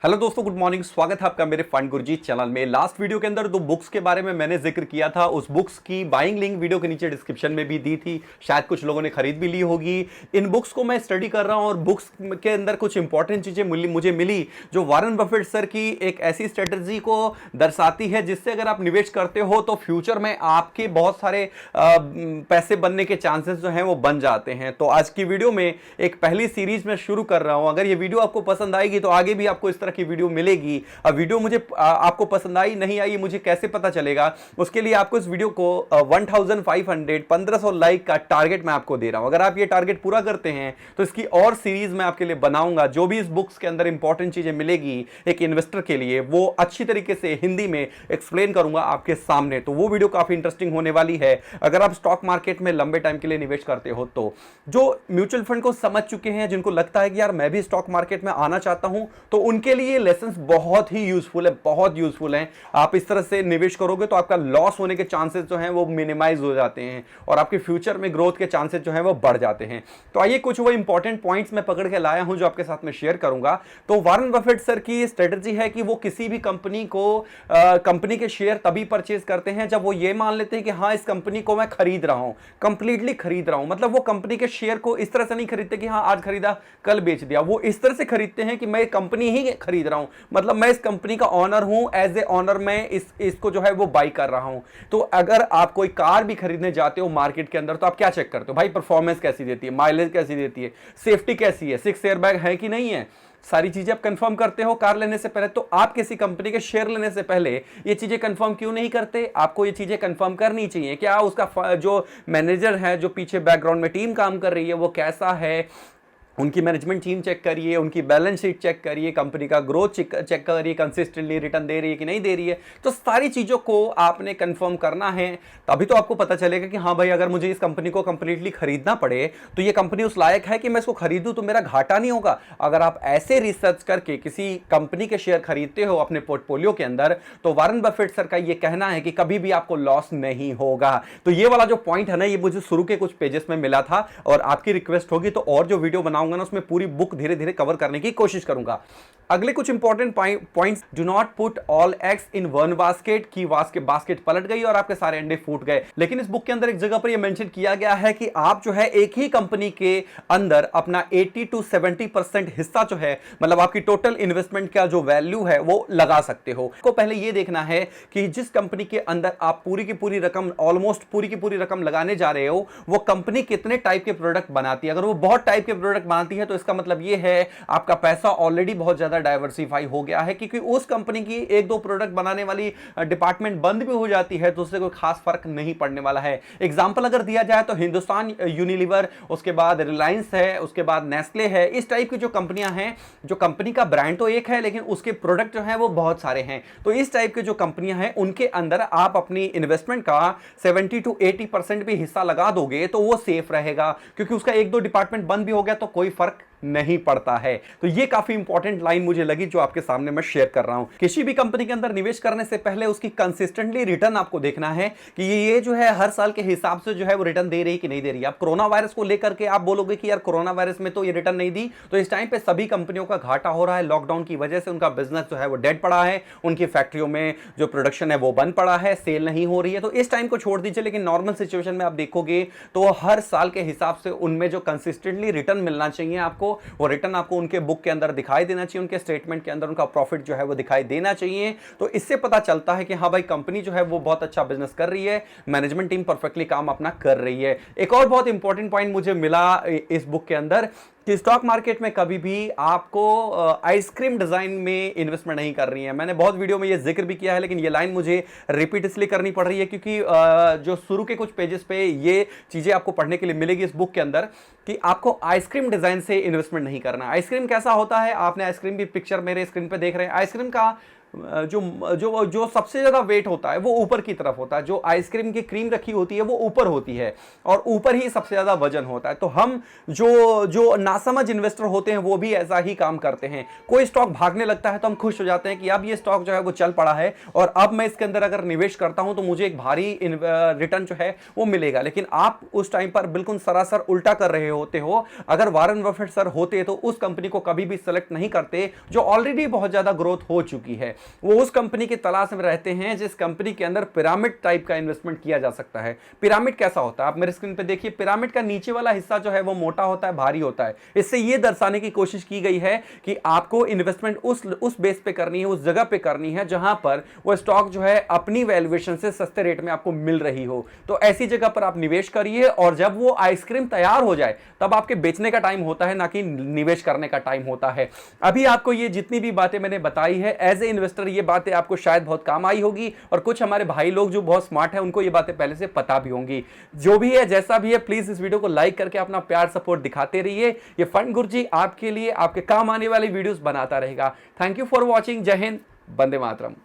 Hello दोस्तों, good morning. स्वागत है आपका मेरे फंड गुरजीत चैनल में। लास्ट वीडियो के अंदर दो बुक्स के बारे में मैंने जिक्र किया था। उस बुक्स की बाइंग लिंक वीडियो के नीचे डिस्क्रिप्शन में भी दी थी, शायद कुछ लोगों ने खरीद भी ली होगी। इन बुक्स को मैं स्टडी कर रहा हूं और बुक्स के अंदर कुछ इंपॉर्टेंट चीजें मुझे मिली जो वॉरेन बफेट सर की एक ऐसी स्ट्रेटजी को दर्शाती है जिससे अगर आप निवेश करते हो तो फ्यूचर में आपके बहुत सारे पैसे बनने के चांसेस जो हैं वो बन जाते हैं। तो आज की वीडियो में एक पहली सीरीज में शुरू कर रहा हूं। अगर ये वीडियो आपको पसंद आएगी तो आगे भी आपको इस तरह की वीडियो मिलेगी। अब वीडियो मुझे आपको पसंद आई नहीं आई मुझे कैसे पता चलेगा, उसके लिए आपको इस वीडियो को 1500 लाइक का टारगेट मैं आपको दे रहा हूं। अगर आप ये टारगेट पूरा करते हैं तो इसकी और सीरीज मैं आपके लिए बनाऊंगा। जो भी इस बुक्स के अंदर इंपॉर्टेंट चीजें मिलेगी एक इन्वेस्टर के लिए वो अच्छी तरीके से हिंदी में एक्सप्लेन करूंगा आपके सामने। तो वो वीडियो काफी इंटरेस्टिंग होने वाली है अगर आप स्टॉक मार्केट में लंबे टाइम के लिए निवेश करते हो। तो जो म्यूचुअल फंड को समझ चुके हैं, जिनको लगता है कि यार मैं भी स्टॉक मार्केट में आना चाहता हूं, तो उनके लिए लेसन्स बहुत ही यूजफुल है, बहुत यूजफुल हैं। आप इस तरह से निवेश करोगे तो आपका लॉस होने के चांसेस जो हैं वो मिनिमाइज हो जाते हैं और आपके फ्यूचर में ग्रोथ के चांसेस जो हैं वो बढ़ जाते हैं। तो आइए कुछ वो इंपॉर्टेंट पॉइंट्स मैं पकड़ के लाया हूं जो आपके साथ में शेयर करूंगा। तो वॉरेन बफेट सर की स्ट्रेटजी है कि वो किसी भी कंपनी को कंपनी के शेयर तभी परचेज करते हैं जब वो ये मान लेते हैं कि हाँ इस कंपनी को मैं खरीद रहा हूं, कंप्लीटली खरीद रहा हूं। मतलब वो कंपनी के शेयर को इस तरह से नहीं खरीदते कि हाँ आज खरीदा कल बेच दिया। वो इस तरह से खरीदते हैं कि मैं कंपनी ही खरीद रहा हूं, मतलब मैं इस कंपनी का ऑनर हूं, एज ए ऑनर मैं इसको जो है वो बाई कर रहा हूं। तो अगर आप कोई कार भी खरीदने जाते हो मार्केट के अंदर तो आप क्या चेक करते हो? भाई परफॉर्मेंस कैसी देती है, माइलेज कैसी देती है, सेफ्टी कैसी है, 6 एयरबैग है कि नहीं है, सारी चीजें आप कंफर्म करते हो कार लेने से पहले। तो आप किसी कंपनी के शेयर लेने से पहले ये चीजें कंफर्म क्यों नहीं करते? आपको ये चीजें कंफर्म करनी चाहिए। क्या उसका जो मैनेजर है, जो पीछे बैकग्राउंड में टीम काम कर रही है, वो कैसा है, उनकी मैनेजमेंट टीम चेक करिए, उनकी बैलेंस शीट चेक करिए, कंपनी का ग्रोथ चेक करिए, कंसिस्टेंटली रिटर्न दे रही है कि नहीं दे रही है। तो सारी चीज़ों को आपने कंफर्म करना है, तभी तो आपको पता चलेगा कि हाँ भाई अगर मुझे इस कंपनी को कंप्लीटली खरीदना पड़े तो ये कंपनी उस लायक है कि मैं इसको खरीदूं तो मेरा घाटा नहीं होगा। अगर आप ऐसे रिसर्च करके किसी कंपनी के शेयर खरीदते हो अपने पोर्टफोलियो के अंदर तो वॉरेन बफेट सर का ये कहना है कि कभी भी आपको लॉस नहीं होगा। तो ये वाला जो पॉइंट है ना, ये मुझे शुरू के कुछ पेजेस में मिला था और आपकी रिक्वेस्ट होगी तो और जो वीडियो बनाऊंगा ना उसमें पूरी बुक धीरे धीरे कवर करने की कोशिश करूंगा। अगले कुछ important points, do not put all eggs in one basket. की बास्केट पलट गई और आपके सारे अंडे फूट गए। लेकिन इस बुक के अंदर एक जगह पर यह मेंशन किया गया है कि आप जो है एक ही कंपनी के अंदर अपना 80 to 70% हिस्सा जो है, मतलब आपकी टोटल इन्वेस्टमेंट का जो वैल्यू है वो लगा सकते हो। को पहले यह देखना है कि जिस कंपनी के अंदर आप पूरी की पूरी रकम, ऑलमोस्ट पूरी की पूरी रकम लगाने जा रहे हो, वो कंपनी कितने टाइप के प्रोडक्ट बनाती है। अगर वो बहुत टाइप के प्रोडक्ट बनाती है तो इसका मतलब यह है आपका पैसा ऑलरेडी बहुत ज्यादा डाइवर्सिफाई हो गया है, क्योंकि उस कंपनी की एक दो प्रोडक्ट बनाने वाली डिपार्टमेंट बंद भी हो जाती है तो उससे कोई खास फर्क नहीं पड़ने वाला है। एग्जांपल अगर दिया जाए तो हिंदुस्तान यूनिलीवर, उसके बाद रिलायंस है, उसके बाद नेस्ले है। इस टाइप की जो कंपनियां हैं, जो कंपनी का ब्रांड तो एक है लेकिन उसके प्रोडक्ट जो है वो बहुत सारे हैं। तो इस टाइप के जो कंपनियां हैं उनके अंदर आप अपनी इन्वेस्टमेंट का 70 to 80% भी हिस्सा लगा दोगे तो वो सेफ रहेगा, क्योंकि उसका एक दो डिपार्टमेंट बंद भी हो गया तो कोई फर्क नहीं पड़ता है। तो ये काफी इंपॉर्टेंट लाइन मुझे लगी जो आपके सामने मैं शेयर कर रहा हूं। किसी भी कंपनी के अंदर निवेश करने से पहले उसकी कंसिस्टेंटली रिटर्न आपको देखना है कि ये जो है हर साल के हिसाब से जो है वो रिटर्न दे रही है कि नहीं दे रही है। आप कोरोना वायरस को लेकर के आप बोलोगे कि यार कोरोना वायरस में तो ये रिटर्न नहीं दी, तो इस टाइम पे सभी कंपनियों का घाटा हो रहा है। लॉकडाउन की वजह से उनका बिजनेस जो है वो डेड पड़ा है, उनकी फैक्ट्रियों में जो प्रोडक्शन है वो बंद पड़ा है, सेल नहीं हो रही है। तो इस टाइम को छोड़ दीजिए, लेकिन नॉर्मल सिचुएशन में आप देखोगे तो हर साल के हिसाब से उनमें जो कंसिस्टेंटली रिटर्न मिलना चाहिए आपको, वो रिटर्न आपको उनके बुक के अंदर दिखाई देना चाहिए, उनके स्टेटमेंट के अंदर उनका प्रॉफिट जो है वो दिखाई देना चाहिए। तो इससे पता चलता है कि हाँ भाई कंपनी जो है वो बहुत अच्छा बिजनेस कर रही है, मैनेजमेंट टीम परफेक्टली काम अपना कर रही है। एक और बहुत इंपॉर्टेंट पॉइंट मुझे मिला इस बुक के अंदर कि स्टॉक मार्केट में कभी भी आपको आइसक्रीम डिजाइन में इन्वेस्टमेंट नहीं कर रही है। मैंने बहुत वीडियो में ये जिक्र भी किया है, लेकिन ये लाइन मुझे रिपीट इसलिए करनी पड़ रही है क्योंकि जो शुरू के कुछ पेजेस पे ये चीजें आपको पढ़ने के लिए मिलेगी इस बुक के अंदर कि आपको आइसक्रीम डिजाइन से इन्वेस्टमेंट नहीं करना। आइसक्रीम कैसा होता है, आपने आइसक्रीम की पिक्चर मेरे स्क्रीन पे देख रहे हैं। आइसक्रीम का जो जो जो सबसे ज्यादा वेट होता है वो ऊपर की तरफ होता है। जो आइसक्रीम की क्रीम रखी होती है वो ऊपर होती है और ऊपर ही सबसे ज्यादा वजन होता है। तो हम जो जो नासमझ इन्वेस्टर होते हैं वो भी ऐसा ही काम करते हैं। कोई स्टॉक भागने लगता है तो हम खुश हो जाते हैं कि अब ये स्टॉक जो है वो चल पड़ा है और अब मैं इसके अंदर अगर निवेश करता हूं तो मुझे एक भारी रिटर्न जो है वो मिलेगा। लेकिन आप उस टाइम पर बिल्कुल सरासर उल्टा कर रहे होते हो। अगर वॉरेन बफेट सर होते तो उस कंपनी को कभी भी सिलेक्ट नहीं करते जो ऑलरेडी बहुत ज्यादा ग्रोथ हो चुकी है। वो उस कंपनी की तलाश में रहते हैं जिस कंपनी के अंदर पिरामिड टाइप का इन्वेस्टमेंट किया जा सकता है। पिरामिड कैसा होता है आप मेरे स्क्रीन पे देखिए। पिरामिड का नीचे वाला हिस्सा जो है वो मोटा होता है, भारी होता है। इससे ये दर्शाने की कोशिश की गई है कि आपको इन्वेस्टमेंट उस बेस पे करनी है, उस जगह पे करनी है जहां पर वो स्टॉक जो है अपनी वैल्यूएशन से सस्ते रेट में आपको मिल रही हो। तो ऐसी जगह पर आप निवेश करिए और जब वो आइसक्रीम तैयार हो जाए तब आपके बेचने का टाइम होता है, ना कि निवेश करने का टाइम होता है। अभी आपको ये जितनी भी बातें मैंने बताई है एज ए इन्वेस्टर ये बातें आपको शायद बहुत काम आई होगी और कुछ हमारे भाई लोग जो बहुत स्मार्ट हैं उनको ये बातें पहले से पता भी होंगी। जो भी है जैसा भी है प्लीज इस वीडियो को लाइक करके अपना प्यार सपोर्ट दिखाते रहिए। ये फंड गुरुजी आपके लिए आपके काम आने वाली वीडियोस बनाता रहेगा। Thank you for watching. जय हिंद, वंदे मातरम।